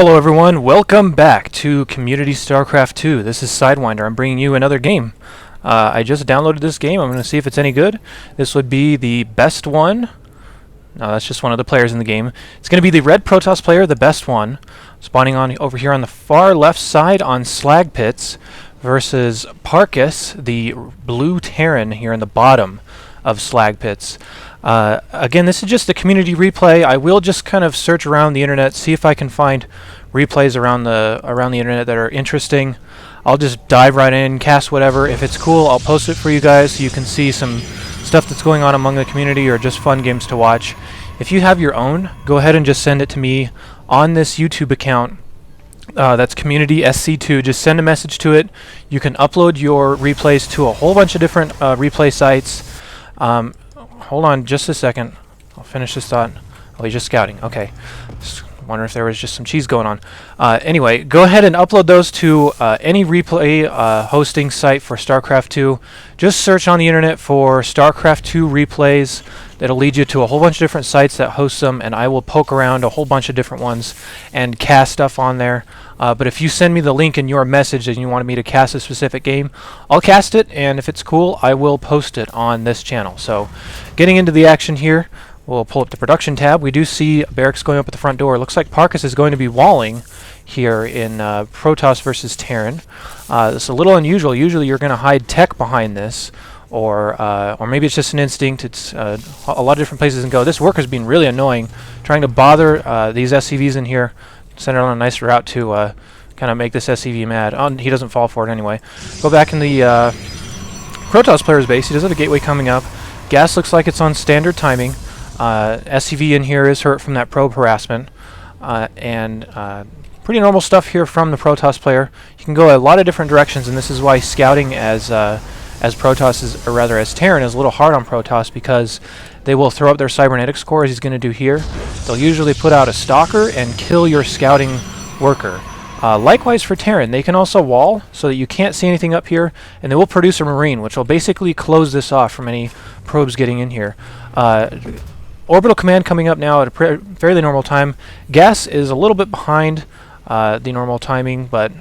Hello everyone, welcome back to Community Starcraft 2. This is Sidewinder. I'm bringing you another game. I just downloaded this game. I'm going to see if it's any good. This would be the best one. No, that's just one of the players in the game. It's going to be the red Protoss player, the best one, spawning on over here on the far left side on Slag Pits, versus Parkis, the blue Terran, here in the bottom of Slag Pits. Again, this is just a community replay. I will just kind of search around the internet, see if I can find replays around the internet that are interesting. I'll just dive right in, cast whatever. If it's cool, I'll post it for you guys so you can see some stuff that's going on among the community or just fun games to watch. If you have your own, go ahead and just send it to me on this YouTube account. That's Community SC2. Just send a message to it. You can upload your replays to a whole bunch of different replay sites. Hold on just a second. I'll finish this thought. Oh, he's just scouting. Okay. Just wonder if there was just some cheese going on. Anyway, go ahead and upload those to any replay hosting site for StarCraft 2. Just search on the internet for StarCraft 2 replays. That'll lead you to a whole bunch of different sites that host them, and I will poke around a whole bunch of different ones and cast stuff on there. But if you send me the link in your message and you want me to cast a specific game, I'll cast it, and if it's cool, I will post it on this channel. So, getting into the action here, we'll pull up the production tab. We do see barracks going up at the front door. Looks like Parkis is going to be walling here in Protoss versus Terran. It's a little unusual. Usually you're going to hide tech behind this, or maybe it's just an instinct. It's a lot of different places and go. This worker's being really annoying, trying to bother these SCVs in here. Send it on a nice route to kind of make this SCV mad. Oh, he doesn't fall for it anyway. Go back in the Protoss player's base. He does have a gateway coming up. Gas looks like it's on standard timing. SCV in here is hurt from that probe harassment. And pretty normal stuff here from the Protoss player. You can go a lot of different directions, and this is why scouting as Protoss is, or rather as Terran, is a little hard on Protoss, because they will throw up their cybernetics core, as he's going to do here. They'll usually put out a stalker and kill your scouting worker. Likewise for Terran, they can also wall so that you can't see anything up here, and they will produce a Marine, which will basically close this off from any probes getting in here. Orbital command coming up now at a fairly normal time. Gas is a little bit behind the normal timing, but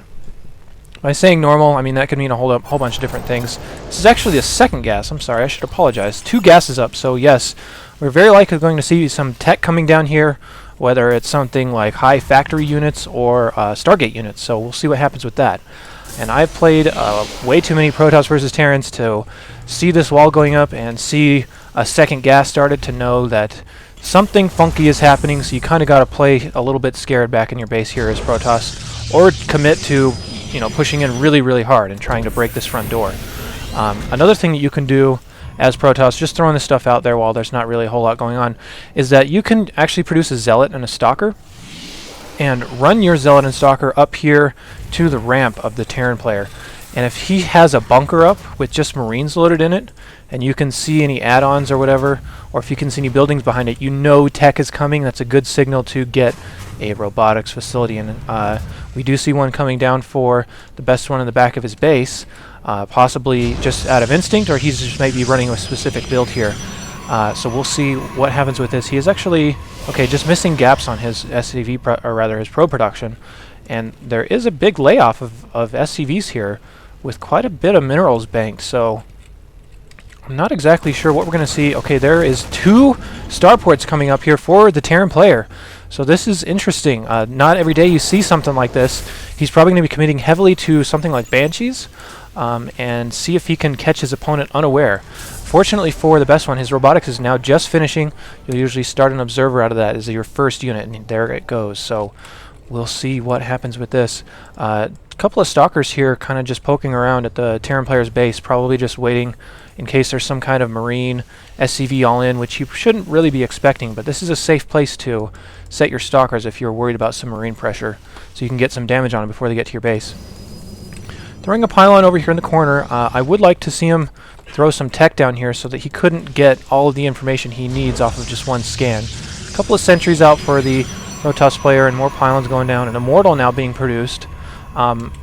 by saying normal, I mean that could mean a whole bunch of different things. This is actually the second gas. I'm sorry, I should apologize. 2 gases up, so yes, we're very likely going to see some tech coming down here, whether it's something like high factory units or Stargate units, so we'll see what happens with that. And I've played way too many Protoss versus Terrans to see this wall going up and see a second gas started to know that something funky is happening, so you kind of got to play a little bit scared back in your base here as Protoss, or commit to pushing in really, really hard and trying to break this front door. Another thing that you can do as Protoss, just throwing this stuff out there while there's not really a whole lot going on, is that you can actually produce a Zealot and a Stalker, and run your Zealot and Stalker up here to the ramp of the Terran player. And if he has a bunker up with just Marines loaded in it, and you can see any add-ons or whatever, or if you can see any buildings behind it, you know tech is coming. That's a good signal to get a robotics facility. And we do see one coming down for the best one in the back of his base, possibly just out of instinct, or he's just maybe running a specific build here. So we'll see what happens with this. He is actually, okay, just missing gaps on his SCV, or rather his pro production. And there is a big layoff of SCVs here with quite a bit of minerals banked, so I'm not exactly sure what we're going to see. Okay, there is 2 starports coming up here for the Terran player. So this is interesting. Not every day you see something like this. He's probably going to be committing heavily to something like Banshees, and see if he can catch his opponent unaware. Fortunately for the best one, his robotics is now just finishing. You'll usually start an observer out of that as your first unit, and there it goes. So we'll see what happens with this. A couple of stalkers here kind of just poking around at the Terran player's base, probably just waiting in case there's some kind of Marine SCV all in, which you shouldn't really be expecting, but this is a safe place to set your stalkers if you're worried about some Marine pressure, so you can get some damage on them before they get to your base. Throwing a pylon over here in the corner, I would like to see him throw some tech down here so that he couldn't get all of the information he needs off of just one scan. A couple of sentries out for the Protoss player, and more pylons going down, and Immortal now being produced.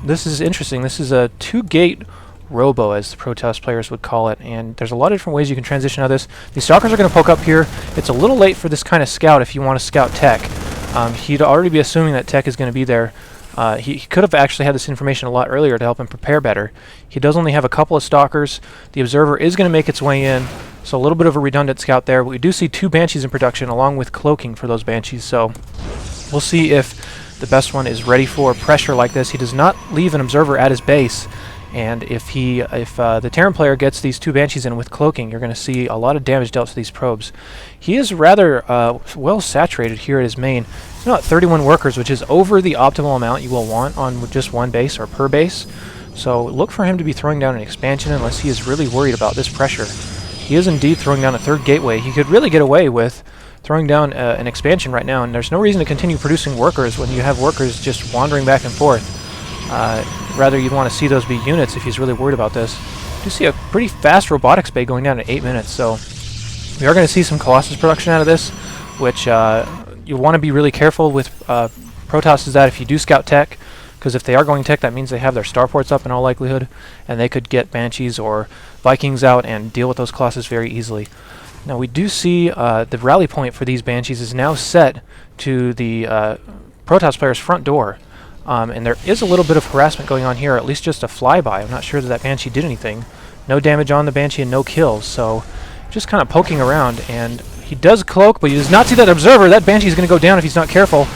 This is interesting. This is a 2-gate robo, as the Protoss players would call it, and there's a lot of different ways you can transition out of this. These stalkers are going to poke up here. It's a little late for this kind of scout if you want to scout tech. he'd already be assuming that tech is going to be there. He could have actually had this information a lot earlier to help him prepare better. He does only have a couple of stalkers. The observer is going to make its way in, so a little bit of a redundant scout there. But we do see 2 banshees in production along with cloaking for those banshees, so we'll see if the best one is ready for pressure like this. He does not leave an observer at his base, and if the Terran player gets these 2 banshees in with cloaking, you're going to see a lot of damage dealt to these probes. He is rather well saturated here at his main. He's now at 31 workers, which is over the optimal amount you will want on just one base or per base. So look for him to be throwing down an expansion unless he is really worried about this pressure. He is indeed throwing down a 3rd gateway. He could really get away with throwing down an expansion right now, and there's no reason to continue producing workers when you have workers just wandering back and forth. Rather, you'd want to see those be units if he's really worried about this. You see a pretty fast robotics bay going down at 8 minutes, so we are going to see some Colossus production out of this, which you want to be really careful with Protoss is that if you do scout tech, because if they are going tech, that means they have their starports up in all likelihood, and they could get Banshees or Vikings out and deal with those Colossus very easily. Now we do see the rally point for these Banshees is now set to the Protoss player's front door. And there is a little bit of harassment going on here, at least just a flyby. I'm not sure that Banshee did anything. No damage on the Banshee and no kills, so just kind of poking around. And he does cloak, but he does not see that observer. That Banshee is going to go down if he's not careful,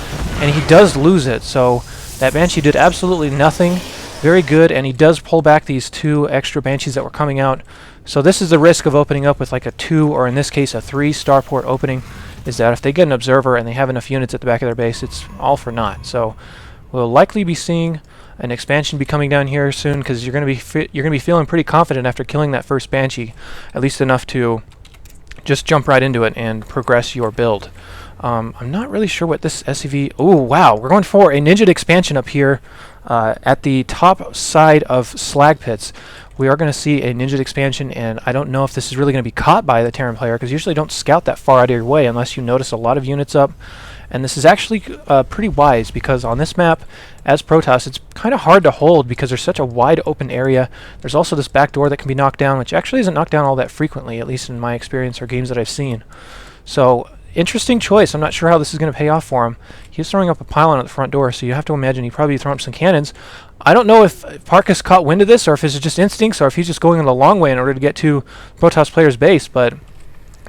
and he does lose it. So that Banshee did absolutely nothing. Very good, and he does pull back these 2 extra Banshees that were coming out. So this is the risk of opening up with like a 2, or in this case a 3 starport opening, is that if they get an observer and they have enough units at the back of their base, it's all for naught. So we'll likely be seeing an expansion be coming down here soon, because you're going to be feeling pretty confident after killing that first Banshee, at least enough to just jump right into it and progress your build. I'm not really sure what this SCV... Oh, wow. We're going for a ninja expansion up here at the top side of Slag Pits. We are going to see a ninja expansion, and I don't know if this is really going to be caught by the Terran player, because usually don't scout that far out of your way unless you notice a lot of units up. And this is actually pretty wise, because on this map, as Protoss, it's kind of hard to hold because there's such a wide open area. There's also this back door that can be knocked down, which actually isn't knocked down all that frequently, at least in my experience or games that I've seen. So, interesting choice. I'm not sure how this is going to pay off for him. He's throwing up a pylon at the front door, so you have to imagine he'd probably throw up some cannons. I don't know if Parkis caught wind of this, or if it's just instincts, or if he's just going the long way in order to get to Protoss player's base, but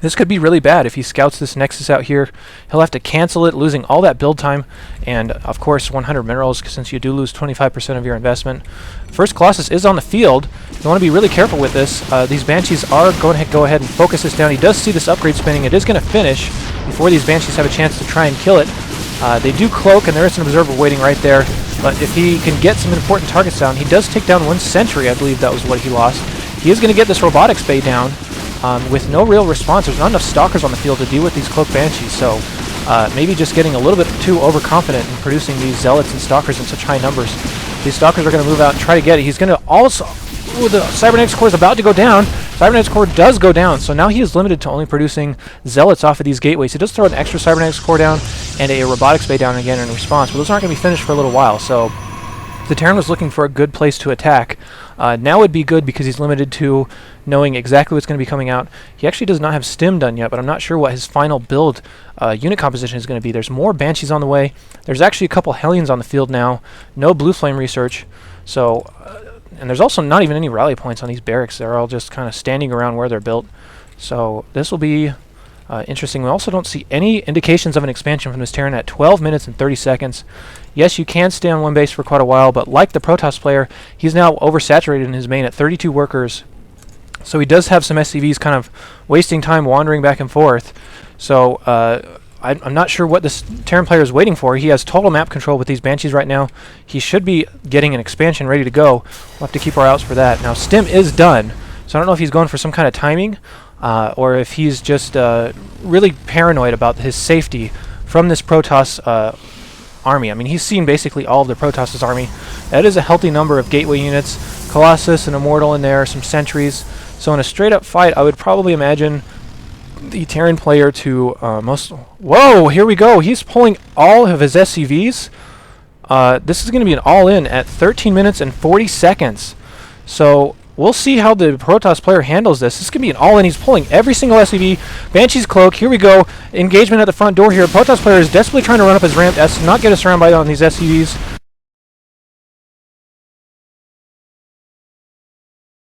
this could be really bad if he scouts this Nexus out here. He'll have to cancel it, losing all that build time, and of course 100 minerals, since you do lose 25% of your investment. First Colossus is on the field. You want to be really careful with this. These Banshees are going to go ahead and focus this down. He does see this upgrade spinning. It is going to finish before these Banshees have a chance to try and kill it. They do cloak, and there is an observer waiting right there, but if he can get some important targets down, he does take down 1 sentry. I believe that was what he lost. He is going to get this robotics bay down. With no real response. There's not enough stalkers on the field to deal with these cloaked Banshees, so maybe just getting a little bit too overconfident in producing these zealots and stalkers in such high numbers. These stalkers are going to move out and try to get it. He's going to also... Ooh, the Cybernetics core is about to go down. Cybernetics core does go down, so now he is limited to only producing zealots off of these gateways. He does throw an extra Cybernetics core down and a robotics bay down again in response, but those aren't going to be finished for a little while, so the Terran was looking for a good place to attack. Now would be good because he's limited to knowing exactly what's going to be coming out. He actually does not have Stim done yet, but I'm not sure what his final build unit composition is going to be. There's more Banshees on the way. There's actually a couple Hellions on the field now. No Blue Flame research. So, and there's also not even any rally points on these barracks. They're all just kind of standing around where they're built. So this will be interesting. We also don't see any indications of an expansion from this Terran at 12 minutes and 30 seconds. Yes, you can stay on one base for quite a while, but like the Protoss player, he's now oversaturated in his main at 32 workers. So he does have some SCVs kind of wasting time wandering back and forth. So I'm not sure what this Terran player is waiting for. He has total map control with these Banshees right now. He should be getting an expansion ready to go. We'll have to keep our outs for that. Now, Stim is done, so I don't know if he's going for some kind of timing or if he's just really paranoid about his safety from this Protoss army. I mean, he's seen basically all of the Protoss' army. That is a healthy number of gateway units. Colossus, an Immortal in there, some sentries. So in a straight-up fight, I would probably imagine the Terran player to most... Whoa, here we go. He's pulling all of his SCVs. This is going to be an all-in at 13 minutes and 40 seconds. So we'll see how the Protoss player handles this. This could be an all-in. He's pulling every single SCV. Banshee's cloak. Here we go. Engagement at the front door here. Protoss player is desperately trying to run up his ramp, not get us surrounded by on these SCVs.